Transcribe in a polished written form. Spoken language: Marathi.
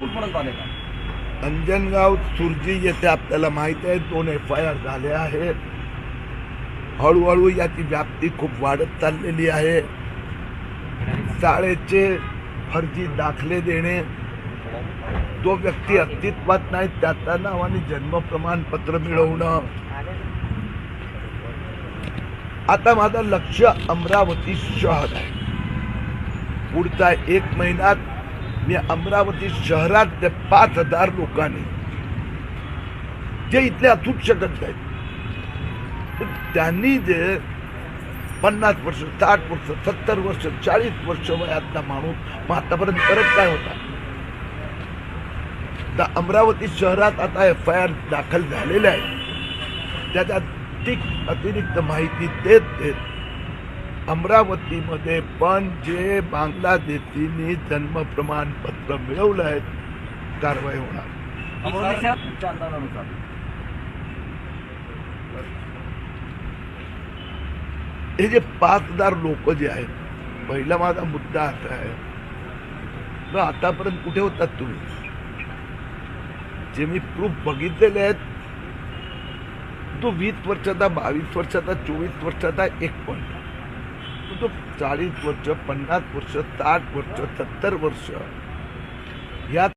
कुठपर्यंत आले का? अंजनगाव सुरजी येथे आपल्याला माहित आहे 2 FIR झाले आहे. हळूहळू याची व्याप्ती खूप वाढत चाललेली आहे. शाळेचे फर्जी दाखले देणे, जो व्यक्ती अस्तित्वात नाही त्याच्या नावाने जन्म प्रमाणपत्र मिळवणं. आता माझं लक्ष अमरावती शहर आहे. पुढचा 1 महिन्यात मी अमरावती शहरात 5,000 लोकांनी जे इथले असूच शकत नाहीत, पण त्यांनी जे 50 वर्ष 60 वर्ष 70 वर्ष 40 वर्ष वयातला माणूस मग आतापर्यंत करत काय होता. तर अमरावती शहरात आता FIR दाखल झालेले आहे. त्याच्यात अतिरिक्त माहिती देत अमरावतीमध्ये पण जे बांगलादेशींनी जन्म प्रमाणपत्र मिळवलं आहे कारवाई होणार. तुमच्या अंदाजानुसार हे जे 5,000 लोक जे आहेत, पहिला माझा मुद्दा असा आहे ना, आतापर्यंत कुठे होतात तुम्ही? जे मी प्रूफ बघितलेले आहेत, तो 20 वर्षाचा 22 वर्षाचा 24 वर्षाचा एक पण, तो 40 वर्ष 50 वर्ष 60 वर्ष 70 वर्ष या